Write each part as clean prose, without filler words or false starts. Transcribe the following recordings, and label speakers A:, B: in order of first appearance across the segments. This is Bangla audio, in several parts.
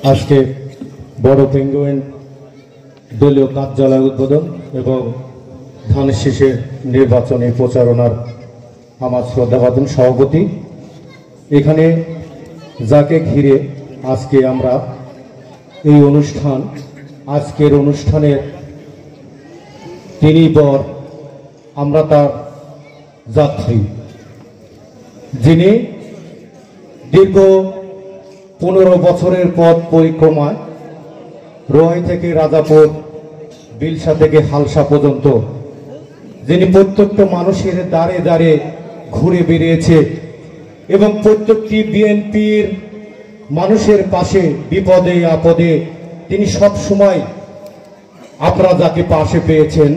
A: আজকে বড় পেঙ্গুইন দলীয় কার্যালয় উদ্বোধন এবং ধানের শীষের নির্বাচনী প্রচারণার আমার শ্রদ্ধাভাজন সভাপতি, এখানে যাকে ঘিরে আজকে আমরা এই অনুষ্ঠান, আজকের অনুষ্ঠানের তিনি বর, আমরা তার যাত্রী, যিনি দীর্ঘ 15 বছরের পথ পরিক্রমায় রোহাই থেকে রাজাপুর, বিলসা থেকে হালসা পর্যন্ত যিনি প্রত্যেকটা মানুষের দ্বারে দ্বারে ঘুরে বেরিয়েছে এবং প্রত্যেকটি বিএনপির মানুষের পাশে বিপদে আপদে তিনি সব সময় আপনারা যাকে পাশে পেয়েছেন,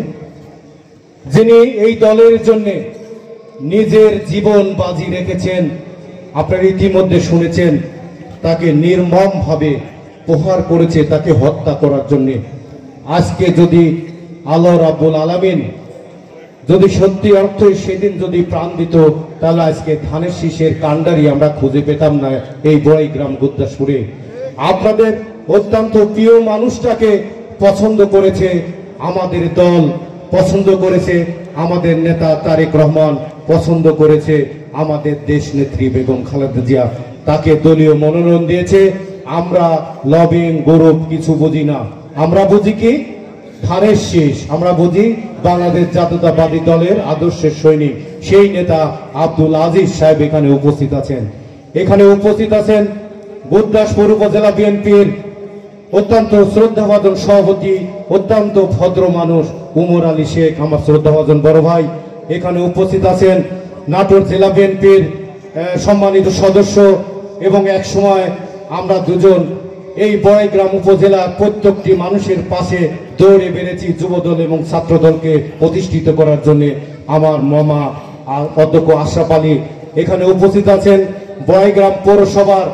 A: যিনি এই দলের জন্য নিজের জীবন বাজি রেখেছেন, আপনারা ইতিমধ্যে শুনেছেন তাকে নির্মমভাবে প্রহার করেছে, তাকে হত্যা করার জন্য। আজকে যদি আল্লাহ রাব্বুল আলামিন যদি সত্যি অর্থে সেদিন যদি প্রাণ দিত, তাহলে আজকে ধানের শীষের কাণ্ডারি আমরা খুঁজে পেতাম না এই বড়াই গ্রাম গুদ্দাসপুরে। আপনাদের অত্যন্ত প্রিয় মানুষটাকে পছন্দ করেছে আমাদের দল, পছন্দ করেছে আমাদের নেতা তারেক রহমান, পছন্দ করেছে আমাদের দেশ নেত্রী বেগম খালেদা জিয়া, তাকে দলীয় মনোনয়ন দিয়েছে। আমরা লবিং গৌরব কিছু বুঝি না, আমরা বুঝি কি ধানের শীষ, আমরা বুঝি বাংলাদেশ জাতীয়তাবাদী দলের আদর্শের সৈনিক, সেই নেতা আব্দুল আজিজ সাহেব এখানে উপস্থিত আছেন। এখানে উপস্থিত আছেন গুরদাসপুর উপজেলা বিএনপির অত্যন্ত শ্রদ্ধাভাজন সভাপতি, অত্যন্ত ভদ্র মানুষ উমর আলী শেখ, আমার শ্রদ্ধাভাজন বড় ভাই। এখানে উপস্থিত আছেন নাটোর জেলা বিএনপির সম্মানিত সদস্য, এবং এক সময় আমরা দুজন এই বড়াইগ্রাম উপজেলার প্রত্যেকটি মানুষের পাশে দৌড়ে বেড়েছি যুবদল এবং ছাত্র দলকে প্রতিষ্ঠিত করার জন্য। আমার মামা অধ্যক্ষ আশরাফ আলী এখানে উপস্থিত আছেন, বড়াইগ্রাম পৌরসভার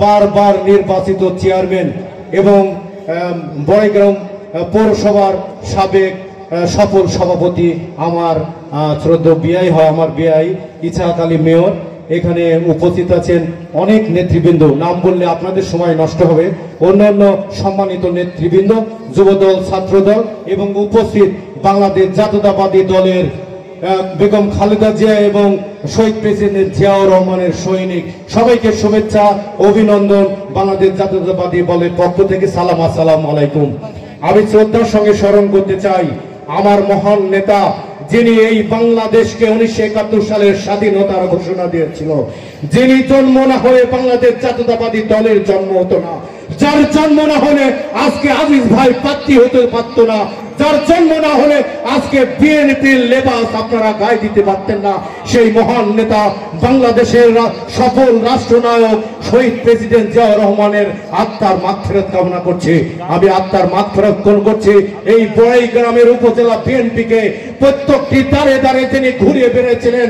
A: বারবার নির্বাচিত চেয়ারম্যান এবং বড়াইগ্রাম পৌরসভার সাবেক সফল সভাপতি আমার শ্রদ্ধেয় বিআই হয়, আমার বিআই ইছাক আলী মেয়র। এখানে উপস্থিত আছেন অনেক নেতৃবৃন্দ, নাম বললে আপনাদের সময় নষ্ট হবে, অন্যান্য সম্মানিত নেতৃবৃন্দ, যুবদল, ছাত্রদল এবং উপস্থিত বাংলাদেশ জাতীয়তাবাদী দলের বেগম খালেদা জিয়া এবং শহীদ প্রেসিডেন্ট জিয়াউর রহমানের সৈনিক, সবাইকে শুভেচ্ছা, অভিনন্দন। বাংলাদেশ জাতীয়তাবাদী দলের পক্ষ থেকে সালাম, আসসালামু আলাইকুম। আমি শ্রদ্ধার সঙ্গে স্মরণ করতে চাই আমার মহান নেতা, যিনি এই বাংলাদেশকে 1971 সালের স্বাধীনতার ঘোষণা দিয়েছিল, যিনি জন্ম না হয়ে বাংলাদেশ জাতীয়তাবাদী দলের জন্ম হতো না, যার জন্ম না হলে আজকে আজিজ ভাই প্রার্থী হতে পারত না, যার জন্ম না হলে আজকে বিএনপির লেবাস আপনারা গায়ে দিতে পারতেন না, সেই মহান নেতা বাংলাদেশের সফল রাষ্ট্রনায়ক শহীদ প্রেসিডেন্ট জিয়াউর রহমানের আত্মার মাগফিরাত কামনা করছি। আমি আত্মার মাগফিরাত করছি এই বড়াই গ্রামের উপজেলা বিএনপিকে প্রত্যেকটি দ্বারে দ্বারে তিনি ঘুরিয়ে বেড়েছিলেন,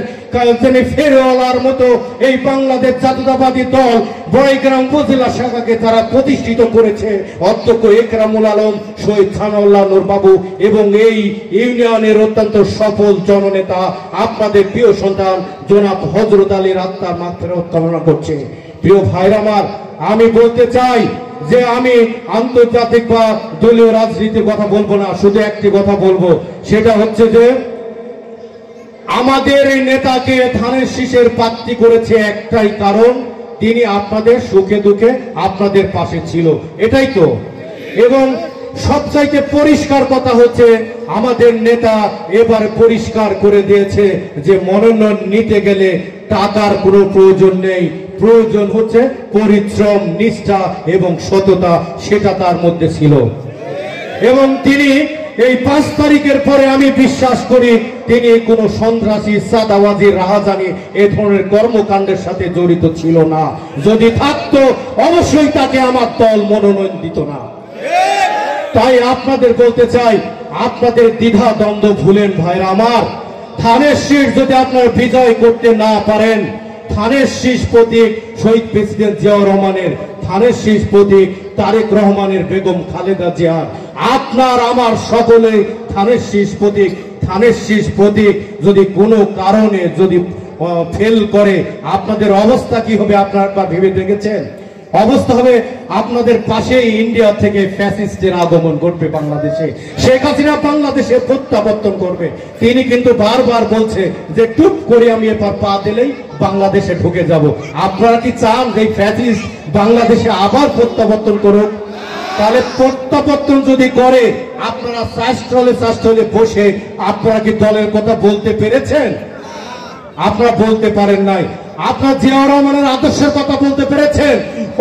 A: তিনি ফেরওয়ালার মতো এই বাংলাদেশ জাতীয়তাবাদী দল বড়াইগ্রাম উপজেলা শাখাকে তারা প্রতিষ্ঠিত করেছে। অধ্যক্ষ একরামুল আলম, শহীদ সানাউল্লাহ নূর বাবু এবং এই ইউনিয়নের অত্যন্ত সফল জননেতা আপনাদের প্রিয় সন্তান জনাব হযরত আলীর আত্মার মাগফিরাত কামনা করছে। প্রিয় ভাইরা আমার, আমি বলতে চাই যে আমি আন্তর্জাতিক বা দলীয় রাজনীতির কথা বলবো না, শুধু একটি কথা বলবো, সেটা হচ্ছে যে আমাদের এই নেতাকে ধানের শীষের প্রার্থী করেছে একটাই কারণ, তিনি আপনাদের সুখে দুঃখে আপনাদের পাশে ছিল, এটাই তো। এবং সবচাইতে পরিষ্কার কথা হচ্ছে আমাদের নেতা এবার পরিষ্কার করে দিয়েছে যে মনোনয়ন নিতে গেলে টাকার কোনো প্রয়োজন নেই, প্রয়োজন হচ্ছে পরিশ্রম, নিষ্ঠা এবং সততা, সেটা তার মধ্যে ছিল। এবং তিনি এই 5 তারিখের পরে আমি বিশ্বাস করি তিনি কোনো সন্ত্রাসী, চাঁদাবাজি, রাহাজানি এ ধরনের কর্মকাণ্ডের সাথে জড়িত ছিল না। যদি থাকতো অবশ্যই তাকে আমার দল মনোনয়ন দিত না। তাই আপনাদের বলতে চাই, আপনাদের দ্বিধা দ্বন্দ্ব ভুলেন ভাইরা আমার। ধানের শীষ যদি আপনারা বিজয় করতে না পারেন, ধানের শীষ প্রতীক শহীদ প্রেসিডেন্ট জিয়াউর রহমানের, ধানের শীষ প্রতীক তারেক রহমানের, বেগম খালেদা জিয়ার, আপনার আমার সকলে ধানের শীষ প্রতীক। ধানের শীষ প্রতীক যদি কোনো কারণে যদি ফেল করে আপনাদের অবস্থা কি হবে আপনারা ভেবে দেখেছেন? অবস্থা হবে আপনাদের পাশে ইন্ডিয়া থেকে ফ্যাসিস্টের আগমন ঘটবে বাংলাদেশে, শেখ হাসিনা বাংলাদেশে প্রত্যাবর্তন করবে। তিনি কিন্তু বারবার বলছে যে টুপ করে আমি এবার পা দিলেই বাংলাদেশে ঢুকে যাব। আপনারা কি চান যে ফ্যাসিস্ট বাংলাদেশে আবার প্রত্যাবর্তন করুক? তাহলে প্রত্যাবর্তন যদি করে আপনারা শাস্ত্রলে বসে আপনারা কি দলের কথা বলতে পেরেছেন? আপনারা বলতে পারেন নাই। আপনার জিয়াউর রহমানের আদর্শের কথা বলতে পেরেছেন,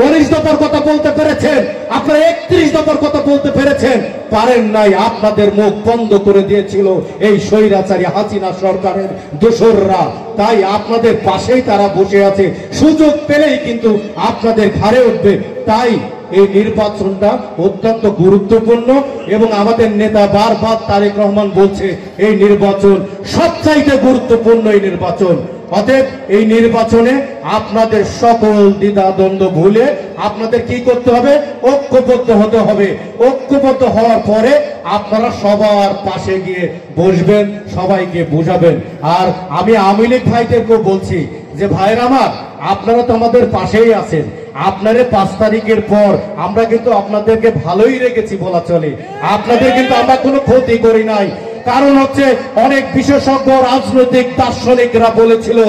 A: 19 দফার কথা বলতে পেরেছেন, আপনারা 31 দফার কথা বলতে পেরেছেন, পারেন নাই। আপনাদের মুখ বন্ধ করে দিয়েছিল এই স্বৈরাচারী হাসিনা সরকারের দোসররা। তাই আপনাদের পাশেই তারা বসে আছে, সুযোগ পেলেই কিন্তু আপনাদের ঘাড়ে উঠবে। তাই এই নির্বাচনটা অত্যন্ত গুরুত্বপূর্ণ এবং আমাদের নেতা বারবার তারেক রহমান বলছে এই নির্বাচন সবচাইতে গুরুত্বপূর্ণ এই নির্বাচন। অতএব এই নির্বাচনে আপনাদের সকল দ্বিধাদ্বন্দ্ব ভুলে আপনাদের কি করতে হবে? ঐক্যবদ্ধ হতে হবে। ঐক্যবদ্ধ হওয়ার পরে আপনারা সবার পাশে গিয়ে বসবেন, সবাইকে বুঝাবেন। আর আমি আওয়ামী লীগ ভাইদেরকেও বলছি যে ভাইরা আমার, আপনারা তো আমাদের পাশেই আছেন। আপনারে 5 তারিখের পর আমরা কিন্তু আপনাদেরকে ভালোই রেখেছি বলা চলে, আপনাদের কিন্তু আমরা কোনো ক্ষতি করি নাই। কারণ হচ্ছে অনেক বিশেষজ্ঞ রাজনৈতিক দার্শনিকরা বলেছিল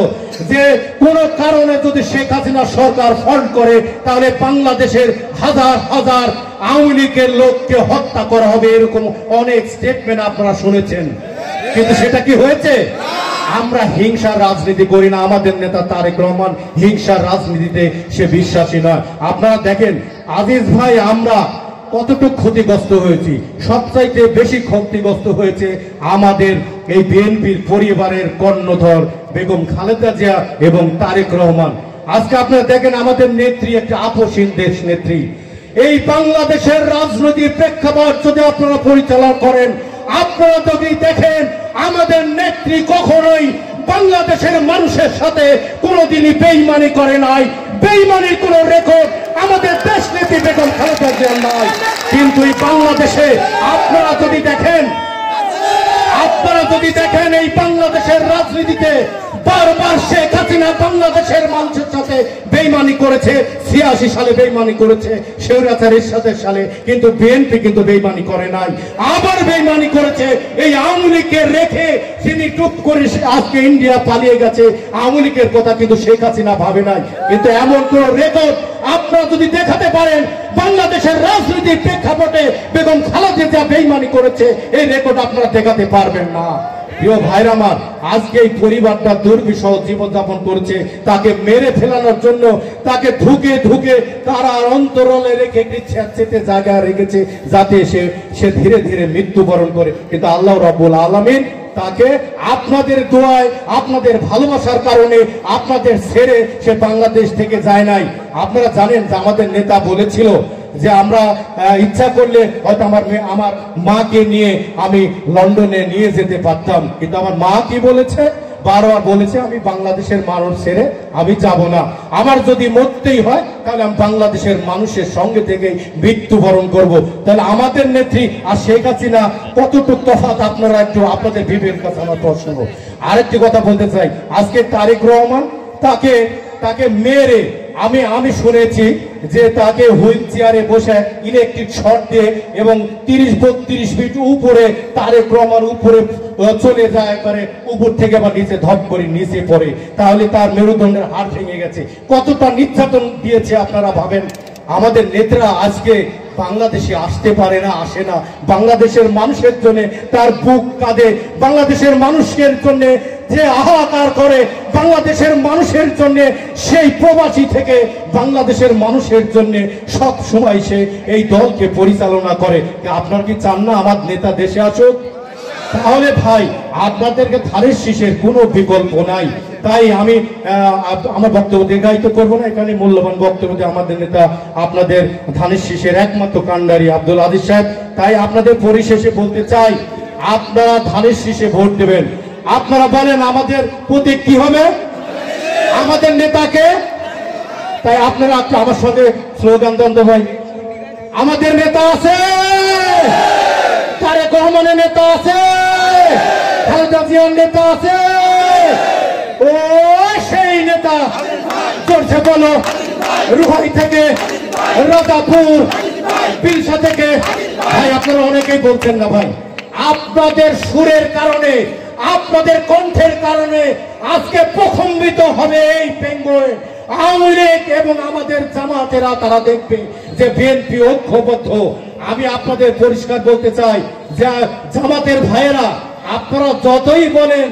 A: যে কোন কারণে যদি শেখ হাসিনা সরকার ফল্ট করে তাহলে বাংলাদেশের হাজার হাজার আওয়ামী লীগের লোককে হত্যা করা হবে, এরকম অনেক স্টেটমেন্ট আপনারা শুনেছেন। কিন্তু সেটা কি হয়েছে? আমরা হিংসার রাজনীতি করি না। আমাদের নেতা তারেক রহমান হিংসার রাজনীতিতে সে বিশ্বাসী নয়। আপনারা দেখেন আজিজ ভাই, আমরা কতটুকু ক্ষতিগ্রস্ত হয়েছি। সবচাইতে বেশি ক্ষতিগ্রস্ত হয়েছে আমাদের এই বিএনপির পরিবারের কর্ণধর বেগম খালেদা জিয়া এবং তারেক রহমান। আজকে আপনারা দেখেন আমাদের নেত্রী একটা আপসীন দেশ নেত্রী। এই বাংলাদেশের রাজনৈতিক প্রেক্ষাপট যদি আপনারা পরিচালনা করেন, আপনারা যদি দেখেন আমাদের নেত্রী কখনোই বাংলাদেশের মানুষের সাথে কোনোদিনই বেইমানি করে নাই। বেইমানির কোন রেকর্ড আমাদের দেশ নেত্রী বেগম খালেদা জিয়ার নাই। কিন্তু এই বাংলাদেশে আপনারা যদি দেখেন এই বাংলাদেশের রাজনীতিতে বারবার শেখ হাসিনা বাংলাদেশের মানুষের সাথে বেইমানি করেছে। 86 সালে বেইমানি করেছে, স্বৈরাচার এরশাদের সালে, কিন্তু বিএনপি কিন্তু বেইমানি করে নাই। আবার বেইমানি করেছে এই আওয়ামী লীগকে রেখে। তিনি টুপ করে আজকে ইন্ডিয়া পালিয়ে গেছে, আওয়ামী লীগের কথা কিন্তু শেখ হাসিনা ভাবে নাই। কিন্তু এমন কোন রেকর্ড আপনারা যদি দেখাতে পারেন বাংলাদেশের রাজনীতির প্রেক্ষাপটে বেগম খালেদা জিয়া বেইমানি করেছে, এই রেকর্ড আপনারা দেখাতে পারবেন না। প্রিয় ভাইরা আমার, আজকে এই পরিবারটা দুর্বিষহ জীবনযাপন করছে, তাকে মেরে ফেলানোর জন্য তাকে ধুকে ধুকে তারা অন্তরলে রেখে স্বেচ্ছাতে জায়গা রেখেছে যাতে সে ধীরে ধীরে মৃত্যুবরণ করে। কিন্তু আল্লাহ রাব্বুল আলামিন তাকে আপনাদের দোয়ায়, আপনাদের ভালোবাসার কারণে আপনাদের ছেড়ে সে বাংলাদেশ থেকে যায় নাই। আপনারা জানেন যে আমাদের নেতা বলেছিল যে আমরা ইচ্ছা করলে হয়তো আমার মাকে নিয়ে আমি লন্ডনে নিয়ে যেতে পারতাম, কিন্তু আমার মা কি বলেছে? বারবার বলেছে আমি বাংলাদেশের মানুষ ছেড়ে আমি যাব না। আমার যদি মরতেই হয় তাহলে আমি বাংলাদেশের মানুষের সঙ্গে থেকে মৃত্যুবরণ করব। তাহলে আমাদের নেত্রী আর শেখ হাসিনা কতটুকু তফাৎ আপনারা একটু আপনাদের বিবেকের কাছে আমার প্রশ্ন। আরেকটি কথা বলতে চাই, আজকে তারেক রহমান তাকে মেরে আমি শুনেছি যে তাকে হুইল চেয়ারে বসে ইলেকট্রিক শর্ট দিয়ে এবং 30-32 ফিট উপরে তারেক রহমান উপরে চলে যায়, একবারে উপর থেকে আবার নিচে ধপ করে নিচে পড়ে, তাহলে তার মেরুদণ্ডের হাড় ভেঙে গেছে। কতটা নির্যাতন দিয়েছে আপনারা ভাবেন। আমাদের নেতারা আজকে বাংলাদেশে আসতে পারে না, আসে না। বাংলাদেশের মানুষের জন্য তার বুক কাঁদে, বাংলাদেশের মানুষের জন্য যে হাহাকার করে, বাংলাদেশের মানুষের জন্য সেই প্রবাসী থেকে বাংলাদেশের মানুষের জন্য সব সময় সে এই দলকে পরিচালনা করে। আপনারা কি চান না আমার নেতা দেশে আসুক? তাহলে ভাই আপনাদেরকে ধানের শীষের কোনো বিকল্প নাই। তাই আমি আমার বক্তব্য দীর্ঘায়িত করবো না, এখানে মূল্যবান বক্তব্য আমাদের নেতা আপনাদের ধানের শীষের একমাত্র কান্ডারি আব্দুল আজিজ সাহেব। তাই আপনাদের পরিশেষে বলতে চাই, আপনারা ধানের শীষে ভোট দেবেন। আপনারা বলেন আমাদের প্রতীক কি হবে, আমাদের নেতাকে। তাই আপনারা আমার সাথে স্লোগান দেন তো ভাই, আমাদের নেতা আছে, তারেক রহমানের নেতা আছে, খালেদা জিয়ার নেতা আছে, ও সেই নেতা জোরছে বলো রুহাই থেকে রাজাপুর বিলসা থেকে ভাই আপনারা অনেকেই বলছেন না ভাই, আপনাদের সুরের কারণে, আপনাদের কণ্ঠের কারণে আজকে প্রকম্পিত হবে এই পেঙ্গুইন। আওয়ামী লীগ এবং আমাদের জামাতেরা তারা দেখবে যে বিএনপি ঐক্যবদ্ধ। আমি আপনাদের পরিষ্কার বলতে চাই যে জামাতের ভাইয়েরা, আপনারা যতই বলেন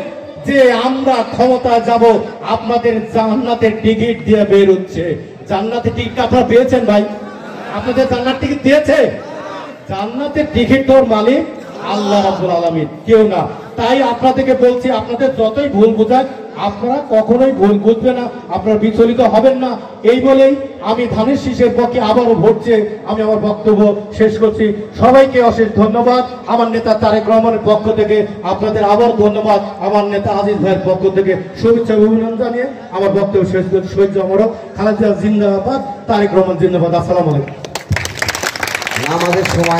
A: যে আমরা ক্ষমতা যাব, আপনাদের জান্নাতের টিকিট দিয়ে বের হচ্ছে। জান্নাতের টিকিট আপনারা পেয়েছেন ভাই? আপনাদের জান্নাত টিকিট দিয়েছে? জান্নাতের টিকিট তোর মালিক আল্লাহ রাব্বুল আলামিন, কেউ না। তাই আপনাদেরকে বলছি, আপনাদের যতই ভুল বোঝায় আপনারা কখনোই ভুল বুঝবে না, আপনারা বিচলিত হবেন না। এই বলেই আমি ধানের শীষের পক্ষে আবারও ভোট চেয়ে আমি আমার বক্তব্য শেষ করছি। সবাইকে অশেষ ধন্যবাদ। আমার নেতা তারেক রহমানের পক্ষ থেকে আপনাদের আবার ধন্যবাদ। আমার নেতা আজিজ ভাইয়ের পক্ষ থেকে শুভেচ্ছা অভিনন্দন জানিয়ে আমার বক্তব্য শেষ করছি। শহীদ জমরক, খালেদা জিন্দাবাদ, তারেক রহমান জিন্দাবাদ। আসসালামু আলাইকুম।
B: আমাদের সময়